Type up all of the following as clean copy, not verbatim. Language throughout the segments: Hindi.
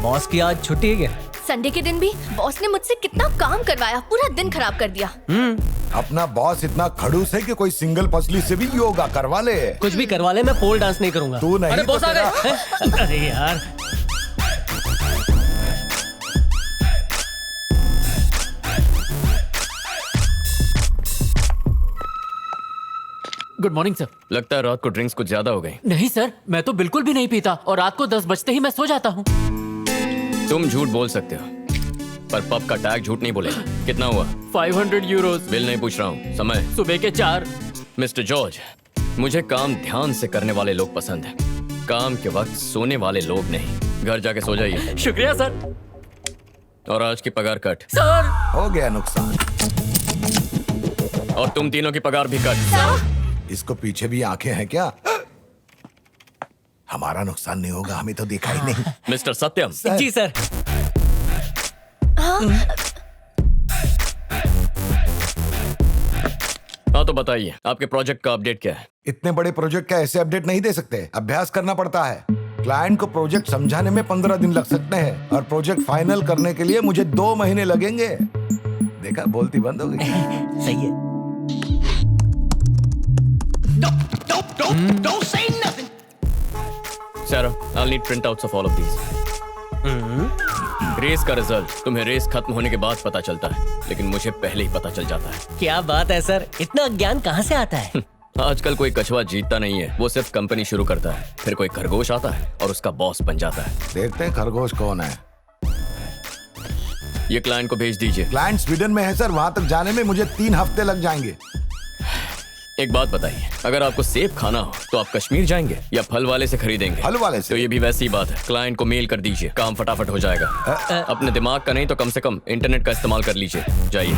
बॉस की आज छुट्टी है क्या? संडे के दिन भी बॉस ने मुझसे कितना काम करवाया, पूरा दिन खराब कर दिया। अपना बॉस इतना खड़ूस है कि कोई सिंगल पसली से भी योगा करवा ले। कुछ भी करवा ले, मैं पोल डांस नहीं करूंगा। तू नहीं अरे तो बॉस आ गए। अरे यार गुड मॉर्निंग सर। लगता है रात को ड्रिंक्स कुछ ज्यादा हो गई। नहीं सर, मैं तो बिल्कुल भी नहीं पीता और रात को 10 बजते ही मैं सो जाता हूँ। तुम झूठ बोल सकते हो पर पब का टैग झूठ नहीं बोलेगा। कितना हुआ? 500 यूरोज। बिल नहीं पूछ रहा हूँ। समय? सुबह के 4। मिस्टर जॉर्ज, मुझे काम ध्यान से करने वाले लोग पसंद है, काम के वक्त सोने वाले लोग नहीं। घर जाके सो जाइए। शुक्रिया सर। और आज की पगार कट। सर हो गया नुकसान। और तुम तीनों की पगार भी कट। इसको पीछे भी आंखें हैं क्या? हमारा नुकसान नहीं होगा, हमें तो देखा ही नहीं। मिस्टर सत्यम। जी सर। हाँ तो बताइए आपके प्रोजेक्ट का अपडेट क्या है? इतने बड़े प्रोजेक्ट का ऐसे अपडेट नहीं दे सकते, अभ्यास करना पड़ता है। क्लाइंट को प्रोजेक्ट समझाने में 15 दिन लग सकते हैं और प्रोजेक्ट फाइनल करने के लिए मुझे 2 महीने लगेंगे। देखा, बोलती बंद हो गई। सही है। Don't say nothing. Sarah, I'll need printouts of all of these. Race का रिजल्ट तुम्हें रेस खत्म होने के बाद पता चलता है, लेकिन मुझे पहले ही पता चल जाता है। क्या बात है सर, इतना ज्ञान कहाँ से आता है? आजकल कोई कछुआ जीतता नहीं है, वो सिर्फ कंपनी शुरू करता है, फिर कोई खरगोश आता है और उसका बॉस बन जाता है। देखते हैं खरगोश कौन है। ये क्लाइंट को भेज दीजिए। क्लाइंट स्वीडन में है सर, वहाँ तक जाने में मुझे 3 हफ्ते लग जाएंगे। एक बात बताइए, अगर आपको सेब खाना हो तो आप कश्मीर जाएंगे या फल वाले से खरीदेंगे? फल वाले से। तो ये भी वैसी ही बात है। क्लाइंट को मेल कर दीजिए, काम फटाफट हो जाएगा। अपने दिमाग का नहीं तो कम से कम इंटरनेट का इस्तेमाल कर लीजिए। जाइए।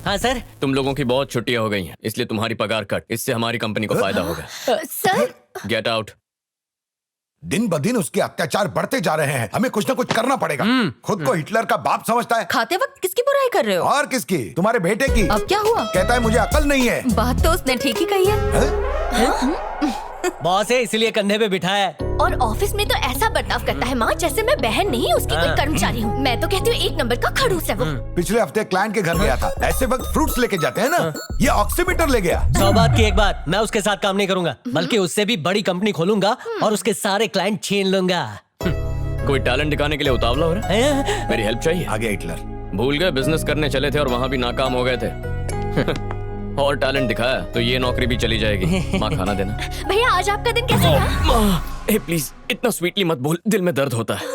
हाँ सर। तुम लोगों की बहुत छुट्टियां हो गई हैं, इसलिए तुम्हारी पगार कट। इससे हमारी कंपनी को फायदा होगा। Sir get out. दिन ब दिन उसके अत्याचार बढ़ते जा रहे हैं, हमें कुछ न कुछ करना पड़ेगा। खुद को हिटलर का बाप समझता है। खाते वक्त किसकी बुराई कर रहे हो? और किसकी? तुम्हारे बेटे की। अब क्या हुआ? कहता है मुझे अकल नहीं है। बात तो उसने ठीक ही कही है। बॉस है इसलिए कंधे पे बिठाया है। और ऑफिस में तो ऐसा बर्ताव करता है माँ जैसे मैं बहन नहीं उसकी कोई कर्मचारी हूँ। मैं तो कहती हूँ 1 नंबर का खड़ूस है वो। पिछले हफ्ते क्लाइंट के घर गया था, ऐसे वक्त फ्रूट्स लेके जाते हैं ना, ये ऑक्सीमीटर ले गया। 100 बात की एक बात, मैं उसके साथ काम नहीं करूंगा, बल्कि उससे भी बड़ी कंपनी खोलूंगा और उसके सारे क्लाइंट छीन लूंगा। कोई टैलेंट दिखाने के लिए उतावला हो रहा है? मेरी हेल्प चाहिए? आ गया हिटलर। भूल गए बिजनेस करने चले थे और वहाँ भी नाकाम हो गए थे। और टैलेंट दिखाया तो ये नौकरी भी चली जाएगी। माँ खाना देना। भैया आज आपका दिन कैसा रहा? ए प्लीज इतना स्वीटली मत बोल, दिल में दर्द होता है।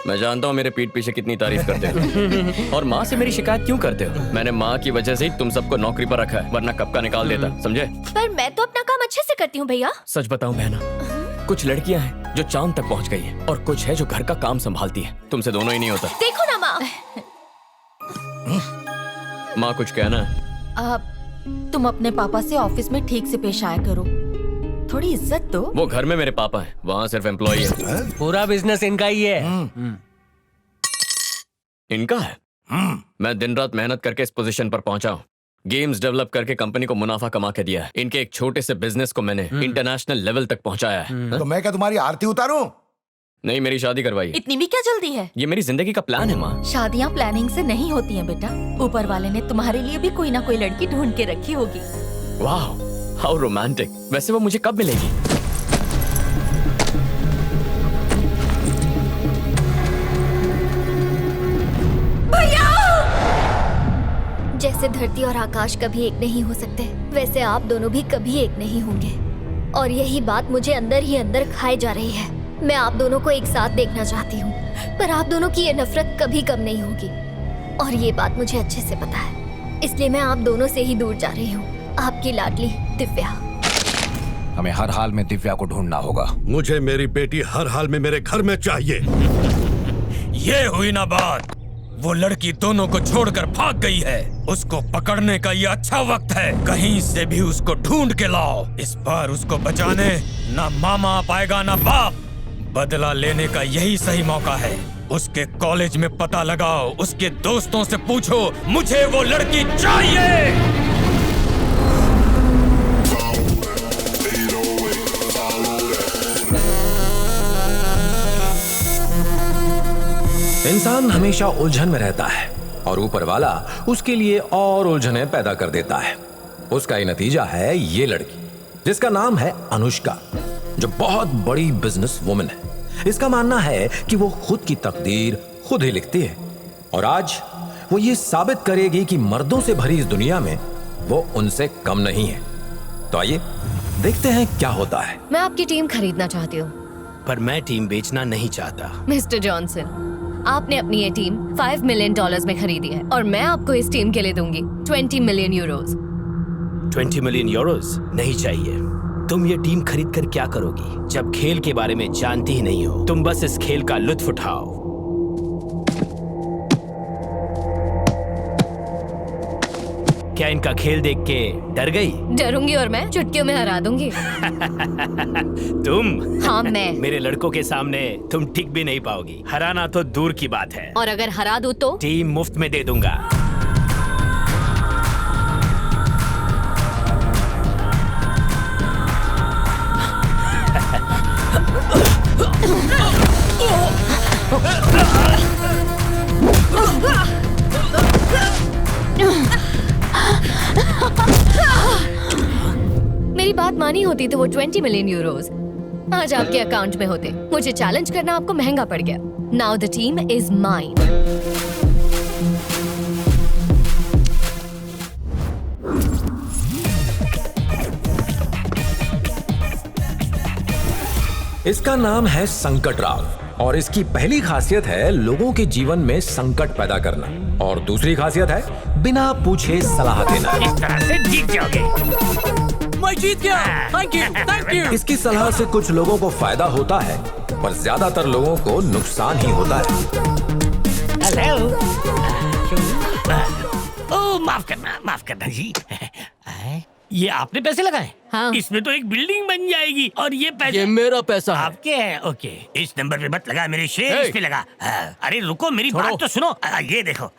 मैं जानता हूँ मेरे पीठ पीछे कितनी तारीफ करते हो और माँ से मेरी शिकायत क्यों करते हो। मैंने माँ की वजह से ही तुम सबको नौकरी पर रखा है, वरना कब का निकाल देता, समझे? पर मैं तो अपना काम अच्छे से करती हूँ भैया। सच बताऊं बहना, कुछ लड़कियां हैं जो चांद तक पहुंच गई हैं और कुछ है जो घर का काम संभालती है। तुमसे दोनों ही नहीं होता। देखो ना माँ। माँ कुछ कहना? तुम अपने पापा से ऑफिस में ठीक से पेश आया करो, थोड़ी इज्जत दो। वो घर में मेरे पापा हैं, वहाँ सिर्फ एम्प्लॉई है। पूरा बिजनेस इनका ही है। इनका है? मैं दिन रात मेहनत करके इस पोजीशन पर पहुंचा हूँ। गेम्स डेवलप करके कंपनी को मुनाफा कमा के दिया है। इनके एक छोटे से बिजनेस को मैंने इंटरनेशनल लेवल तक पहुंचाया है। तो मैं क्या तुम्हारी आरती उतारूं? नहीं, मेरी शादी करवाइए। इतनी भी क्या जल्दी है? ये मेरी जिंदगी का प्लान है माँ। शादियाँ प्लानिंग से नहीं होती हैं बेटा, ऊपर वाले ने तुम्हारे लिए भी कोई ना कोई लड़की ढूंढ के रखी होगी। वाह, हाउ रोमांटिक। वैसे वो मुझे कब मिलेगी? जैसे धरती और आकाश कभी एक नहीं हो सकते, वैसे आप दोनों भी कभी एक नहीं होंगे। और यही बात मुझे अंदर ही अंदर खाए जा रही है। मैं आप दोनों को एक साथ देखना चाहती हूँ, पर आप दोनों की ये नफरत कभी कम नहीं होगी और ये बात मुझे अच्छे से पता है। इसलिए मैं आप दोनों से ही दूर जा रही हूँ। आपकी लाडली दिव्या। हमें हर हाल में दिव्या को ढूंढना होगा। मुझे मेरी बेटी हर हाल में मेरे घर में चाहिए। ये हुई ना बात, वो लड़की दोनों को छोड़कर भाग गई है। उसको पकड़ने का ये अच्छा वक्त है, कहीं से भी उसको ढूंढ के लाओ। इस बार उसको बचाने ना मामा आ पाएगा ना बाप। बदला लेने का यही सही मौका है। उसके कॉलेज में पता लगाओ, उसके दोस्तों से पूछो, मुझे वो लड़की चाहिए। इंसान हमेशा उलझन में रहता है और ऊपर वाला उसके लिए और उलझनें पैदा कर देता है। उसका ही नतीजा है ये लड़की, जिसका नाम है अनुष्का, जो बहुत बड़ी बिजनेस वुमन है। इसका मानना है कि वो खुद की तकदीर खुद ही लिखती है और आज वो ये साबित करेगी कि मर्दों से भरी इस दुनिया में वो उनसे कम नहीं है। तो आइए देखते हैं क्या होता है। मैं आपकी टीम खरीदना चाहती हूँ। पर मैं टीम बेचना नहीं चाहता। मिस्टर जॉनसन, आपने अपनी ये टीम $5 मिलियन में खरीदी है और मैं आपको इस टीम के लिए दूंगी 20 मिलियन यूरोज। 20 मिलियन यूरोज नहीं चाहिए। तुम ये टीम खरीद कर क्या करोगी जब खेल के बारे में जानती ही नहीं हो? तुम बस इस खेल का लुत्फ उठाओ। क्या इनका खेल देख के डर गई? डरूंगी और मैं चुटकियों में हरा दूंगी। तुम? हाँ मैं। मेरे लड़कों के सामने तुम टिक भी नहीं पाओगी। हराना तो दूर की बात है। और अगर हरा दूं तो? टीम मुफ्त में दे दूंगा। मेरी बात मानी होती तो वो 20 मिलियन यूरोज आज आपके अकाउंट में होते। मुझे चैलेंज करना आपको महंगा पड़ गया। Now the team is mine. इसका नाम है संकट राव और इसकी पहली खासियत है लोगों के जीवन में संकट पैदा करना और दूसरी खासियत है बिना पूछे सलाह देना। इस तरह से जीत जाओगे। मैं जीत गया। Thank you, thank you. इसकी सलाह से कुछ लोगों को फायदा होता है पर ज्यादातर लोगों को नुकसान ही होता है। हेलो। ओ माफ करना जी। ये आपने पैसे लगाए? हाँ। इसमें तो एक बिल्डिंग बन जाएगी और ये पैसे ये मेरा पैसा है। आपके हैं? ओके, इस नंबर पे मत लगा, मेरे शेयर इस पे लगा। अरे रुको, मेरी बात तो सुनो। ये देखो।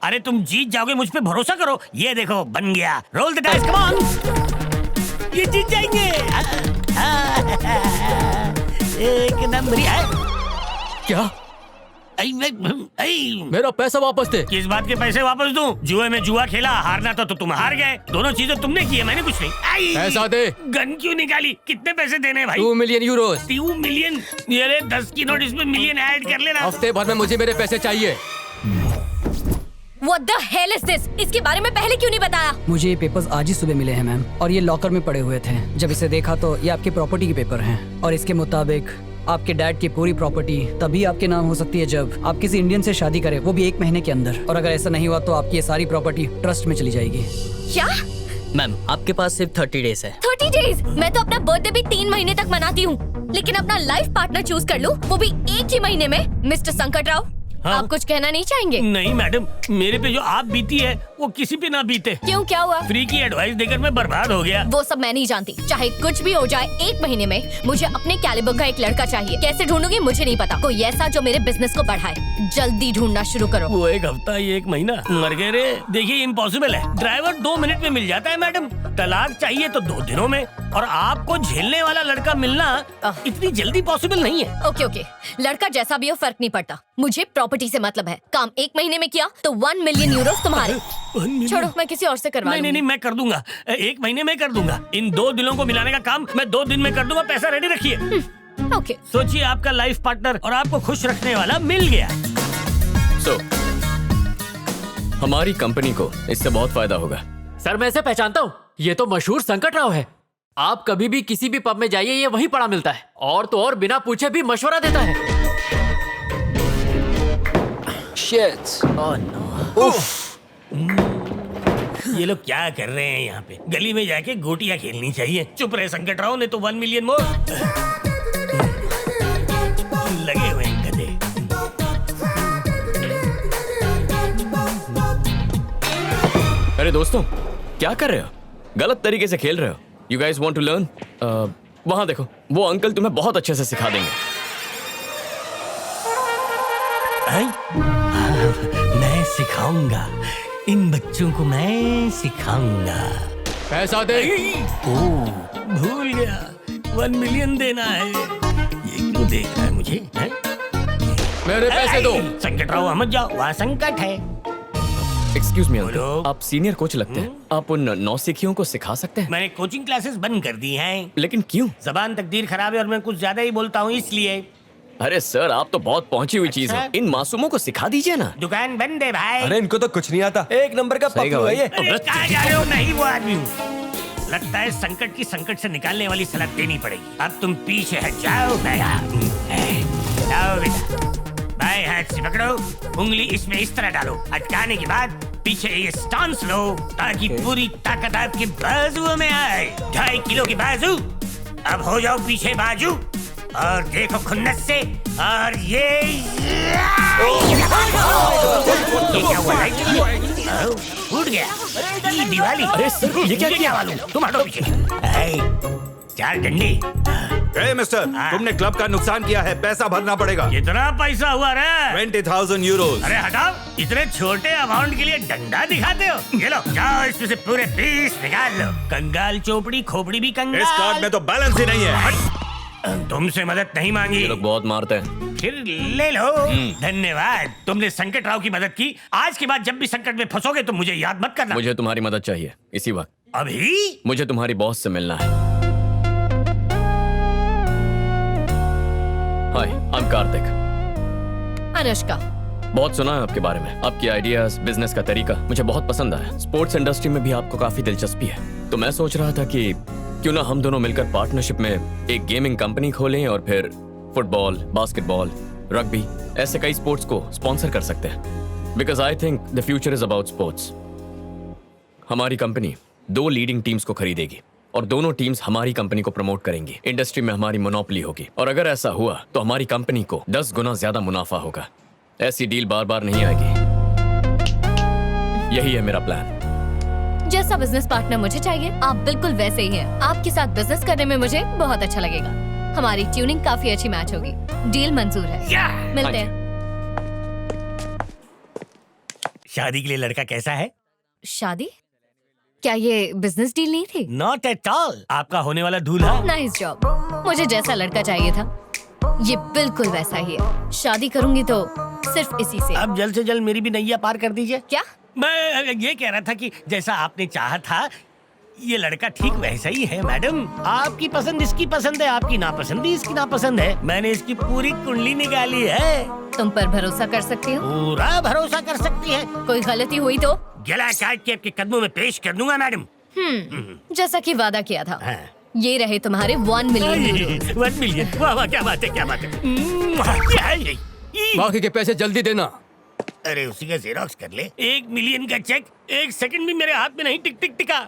अरे तुम जीत जाओगे, मुझ पे भरोसा करो। ये देखो बन गया। Roll the dice, come on. ये जीत जाएंगे। एक नंबर है। क्या? मेरा पैसा वापस दे। किस बात के पैसे वापस दूं? जुए में जुआ खेला, हारना तो तुम हार गए। दोनों चीजें तुमने की है, मैंने कुछ नहीं। पैसा दे। गन क्यों निकाली? कितने पैसे देने भाई? 2 मिलियन यूरोज। 2 मिलियन? ये 10 की नोट, इसमें मिलियन ऐड कर लेना। हफ्ते भर में मुझे मेरे पैसे चाहिए। What the hell is this? इसके बारे में पहले क्यों नहीं बताया? मुझे ये पेपर्स आज ही सुबह मिले हैं मैम और ये लॉकर में पड़े हुए थे। जब इसे देखा तो ये आपकी प्रॉपर्टी के पेपर हैं और इसके मुताबिक आपके डैड की पूरी प्रॉपर्टी तभी आपके नाम हो सकती है जब आप किसी इंडियन से शादी करें, वो भी 1 महीने के अंदर। और अगर ऐसा नहीं हुआ तो आपकी ये सारी प्रॉपर्टी ट्रस्ट में चली जाएगी। क्या? मैम आपके पास सिर्फ 30 डेज है। 30 डेज? मैं तो अपना बर्थडे भी 3 महीने तक मनाती हूँ, लेकिन अपना लाइफ पार्टनर चूज कर लूँ वो भी 1 ही महीने में। मिस्टर संकट राव, हाँ? आप कुछ कहना नहीं चाहेंगे? नहीं मैडम, मेरे पे जो आप बीती है वो किसी पे ना बीते। क्यों, क्या हुआ? फ्री की एडवाइस देकर मैं बर्बाद हो गया। वो सब मैं नहीं जानती। चाहे कुछ भी हो जाए, 1 महीने में मुझे अपने कैलिबर का एक लड़का चाहिए। कैसे ढूंढूंगी मुझे नहीं पता। कोई ऐसा जो मेरे बिजनेस को बढ़ाए। जल्दी ढूंढना शुरू करो। वो 1 हफ्ता, ये 1 महीना मर गए रे। देखिए इम्पॉसिबल है। ड्राइवर 2 मिनट में मिल जाता है मैडम। तलाक चाहिए तो 2 दिनों में, और आपको झेलने वाला लड़का मिलना इतनी जल्दी पॉसिबल नहीं है। ओके ओके, लड़का जैसा भी हो फर्क नहीं पड़ता। मुझे प्रॉपर्टी से मतलब है। काम 1 महीने में किया तो 1 मिलियन यूरोस तुम्हारे। छोड़ो, मैं किसी और से करवा लूंगी। नहीं, मैं कर दूंगा। 1 महीने में कर दूंगा। इन 2 दिलों को मिलाने का काम मैं 2 दिन में कर दूंगा। पैसा रेडी रखिए। ओके। सोचिए, आपका लाइफ पार्टनर और आपको खुश रखने वाला मिल गया। हमारी कंपनी को इससे बहुत फायदा होगा। सर मैं इसे पहचानता हूँ। ये तो मशहूर संकट राव है। आप कभी भी किसी भी पब में जाइए, ये वहीं पड़ा मिलता है। और तो और बिना पूछे भी मशवरा देता है। Shit. Oh no. ये लोग क्या कर रहे हैं यहाँ पे? गली में जाके गोटियां खेलनी चाहिए। चुप रहे संकट राव, ने तो 1 मिलियन मोर। लगे हुए हैं गधे। अरे दोस्तों, क्या कर रहे हो? गलत तरीके से खेल रहे हो। You guys want to learn? वहाँ देखो, वो अंकल तुम्हें बहुत अच्छे से सिखा देंगे। मैं सिखाऊंगा, इन बच्चों को मैं सिखाऊंगा। पैसा दे। भूल गया, 1 मिलियन देना है। ये क्यों देख रहा है मुझे? मेरे पैसे दो। संकट राव मत जाओ, वहाँ संकट है। एक्सक्यूज मी अंकल, आप सीनियर कोच लगते हैं, आप उन नौसिखियों को सिखा सकते हैं? मैंने कोचिंग क्लासेस बंद कर दी हैं। लेकिन क्यों? जबान तकदीर खराब है और मैं कुछ ज्यादा ही बोलता हूँ इसलिए। अरे सर, आप तो बहुत पहुंची हुई चीज है, इन मासूमों को सिखा दीजिए ना। दुकान बंद है भाई। अरे इनको तो कुछ नहीं आता, एक नंबर का पप्पू है ये। अरे कहाँ जा रहे हो? नहीं वो आदमी हूँ। लगता है संकट की संकट से निकालने वाली सलाह देनी पड़ेगी। अब तुम पीछे हट जाओ। जाओ बेटा, बाएं हाथ से पकड़ो, उंगली इसमें इस तरह डालो, अटकाने के बाद पीछे ये स्टांस लो ताकि पूरी ताकत आपके बाजुओं में आए। 2.5 किलो के बाजू। अब हो जाओ पीछे बाजू और देखो खुन्नस से। और ये क्या हुआ? फूट गया। ये दिवाली। अरे सर, ये क्या किया? वालों तुम हटो पीछे। 4 डंडे। ए मिस्टर, तुमने क्लब का नुकसान किया है, पैसा भरना पड़ेगा। कितना पैसा हुआ रे? 20,000 यूरोस। अरे हटाओ, इतने छोटे अमाउंट के लिए डंडा दिखाते हो? ये लो, जाओ इसमें से पूरे 20 निकाल लो। कंगाल चोपड़ी खोपड़ी भी कंगाल। इस कार्ड में तो बैलेंस ही नहीं है। तुमसे मदद नहीं मांगी। ये लोग बहुत मारते हैं। फिर ले लो। धन्यवाद, तुमने संकट राव की मदद की। आज के बाद जब भी संकट में फंसोगे तो मुझे याद मत करना। मुझे तुम्हारी मदद चाहिए इसी वक्त। अभी? मुझे तुम्हारी बॉस से मिलना है। हाय, आई एम कार्तिक। अनुष्का। बहुत सुना है आपके बारे में, आपकी आइडियाज, बिजनेस का तरीका मुझे बहुत पसंद आया। स्पोर्ट्स इंडस्ट्री में भी आपको काफी दिलचस्पी है, तो मैं सोच रहा था कि क्यों ना हम दोनों मिलकर पार्टनरशिप में एक गेमिंग कंपनी खोलें और फिर फुटबॉल, बास्केटबॉल, रग्बी ऐसे कई स्पोर्ट्स को स्पॉन्सर कर सकते हैं। Because I think the future is about sports. हमारी कंपनी 2 लीडिंग टीम्स को खरीदेगी और दोनों टीम्स हमारी कंपनी को प्रमोट करेंगी। इंडस्ट्री में हमारी मोनोपोली होगी और अगर ऐसा हुआ तो हमारी कंपनी को 10 गुना ज्यादा मुनाफा होगा। ऐसी डील बार बार नहीं आएगी। यही है मेरा प्लान। जैसा बिजनेस पार्टनर मुझे चाहिए, आप बिल्कुल वैसे ही हैं। आपके साथ बिजनेस करने में मुझे बहुत अच्छा लगेगा। हमारी ट्यूनिंग काफी अच्छी मैच होगी। डील मंजूर है। मिलते हैं। शादी के लिए लड़का कैसा है? शादी? क्या ये बिजनेस डील नहीं थी? Not at all. आपका होने वाला दूल्हा। Nice job. मुझे जैसा लड़का चाहिए था ये बिल्कुल वैसा ही है। शादी करूंगी तो सिर्फ इसी से। अब जल्द से जल्द मेरी भी नैया पार कर दीजिए। क्या? मैं ये कह रहा था कि जैसा आपने चाहा था ये लड़का ठीक वैसा ही है मैडम। आपकी पसंद इसकी पसंद है, आपकी नापसंद भी इसकी नापसंद है। मैंने इसकी पूरी कुंडली निकाली है। तुम पर भरोसा कर सकती हो? पूरा भरोसा कर सकती है। कोई गलती हुई तो गला काट के आपके कदमों में पेश कर दूंगा मैडम। जैसा कि वादा किया था। ये रहे तुम्हारे 1 मिलियन यूरो। 1 मिलियन? वाह वाह, क्या बात है, क्या बात है। बाकी के पैसे जल्दी देना। अरे उसी का जेरोक्स कर ले। 1 मिलियन का चेक 1 सेकंड भी मेरे हाथ में नहीं टिक टिक टिका।